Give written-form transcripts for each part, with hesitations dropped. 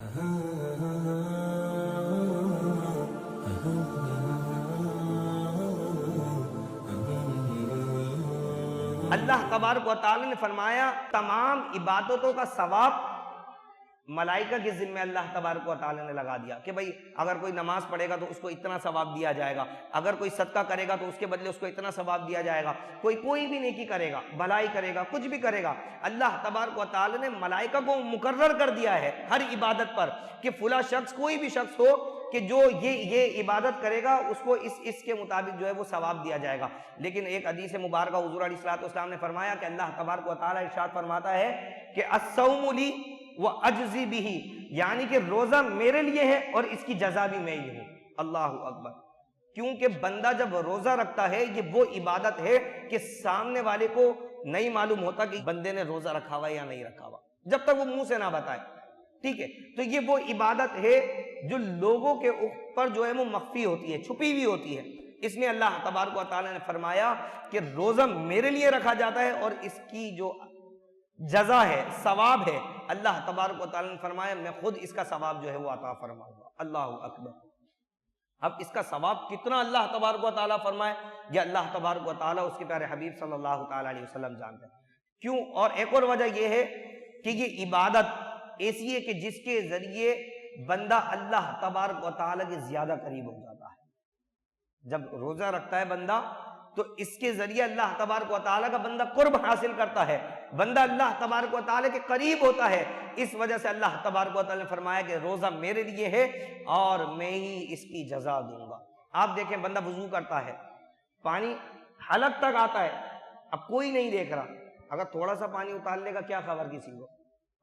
اللہ تبارک و تعالی نے فرمایا تمام عبادتوں کا ثواب ملائکہ کے ذمہ اللہ تبارک و تعالی نے لگا دیا کہ بھئی اگر کوئی نماز پڑھے گا تو اس کو اتنا ثواب دیا جائے گا، اگر کوئی صدقہ کرے گا تو اس کے بدلے اس کو اتنا ثواب دیا جائے گا، کوئی بھی نیکی کرے گا، بھلائی کرے گا، کچھ بھی کرے گا، اللہ تبارک و تعالی نے ملائکہ کو مقرر کر دیا ہے ہر عبادت پر کہ فلاں شخص، کوئی بھی شخص ہو کہ جو یہ عبادت کرے گا اس کو اس کے مطابق جو ہے وہ ثواب دیا جائے گا۔ لیکن ایک حدیث مبارکہ حضور علیہ الصلوۃ والسلام نے فرمایا کہ اللہ تبارک و تعالی ارشاد فرماتا ہے کہ الصوم لی وَأَجْزِي بِهِ، یعنی کہ روزہ میرے لیے ہے اور اس کی جزا بھی میں ہی ہوں۔ اللہ اکبر۔ کیونکہ بندہ جب روزہ رکھتا ہے یہ وہ عبادت ہے کہ سامنے والے کو نہیں معلوم ہوتا کہ بندے نے روزہ رکھا ہوا یا نہیں رکھا ہوا، جب تک وہ منہ سے نہ بتائے، ٹھیک ہے؟ تو یہ وہ عبادت ہے جو لوگوں کے اوپر جو ہے وہ مخفی ہوتی ہے، چھپی ہوئی ہوتی ہے۔ اس میں اللہ تبارک و تعالی نے فرمایا کہ روزہ میرے لیے رکھا جاتا ہے اور اس کی جو جزا ہے، ثواب ہے، اللہ تبارک و تعالی نے فرمایا میں خود اس کا ثواب جو ہے وہ عطا فرماؤں گا۔ اللہ اکبر۔ اب اس کا ثواب کتنا اللہ تبارک و تعالی فرمائے یہ اللہ تبارک و تعالی اس کے پیارے حبیب صلی اللہ تعالی علیہ وسلم جانتے ہیں۔ کیوں؟ اور ایک اور وجہ یہ ہے کہ یہ عبادت ایسی ہے کہ جس کے ذریعے بندہ اللہ تبارک و تعالی کے زیادہ قریب ہو جاتا ہے۔ جب روزہ رکھتا ہے بندہ تو اس کے ذریعے اللہ تبارک و تعالیٰ کا بندہ قرب حاصل کرتا ہے، بندہ اللہ تبارک و تعالیٰ کے قریب ہوتا ہے۔ اس وجہ سے اللہ تبارک و تعالیٰ نے فرمایا کہ روزہ میرے لیے ہے اور میں ہی اس کی جزا دوں گا۔ آپ دیکھیں بندہ وضو کرتا ہے، پانی حلق تک آتا ہے، اب کوئی نہیں دیکھ رہا، اگر تھوڑا سا پانی اتار لے گا کیا خبر کسی کو،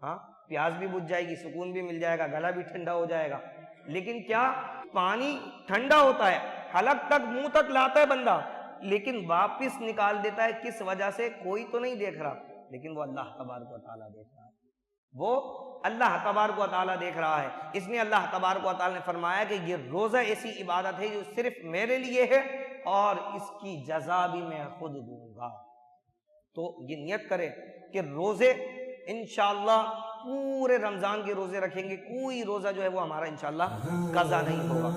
ہاں پیاس بھی بجھ جائے گی، سکون بھی مل جائے گا، گلا بھی ٹھنڈا ہو جائے گا۔ لیکن کیا پانی ٹھنڈا ہوتا ہے، حلق تک منہ تک لاتا ہے بندہ، لیکن واپس نکال دیتا ہے، کس وجہ سے؟ کوئی تو نہیں دیکھ رہا، لیکن وہ اللہ تبارک و تعالیٰ دیکھ رہا ہے، وہ اللہ تبارک و تعالیٰ دیکھ رہا ہے۔ اس لیے اللہ تبارک و تعالیٰ نے فرمایا کہ یہ روزہ ایسی عبادت ہے جو صرف میرے لیے ہے اور اس کی جزا بھی میں خود دوں گا۔ تو یہ نیت کرے کہ روزے انشاءاللہ پورے رمضان کے روزے رکھیں گے، کوئی روزہ جو ہے وہ ہمارا انشاءاللہ قضا نہیں ہوگا۔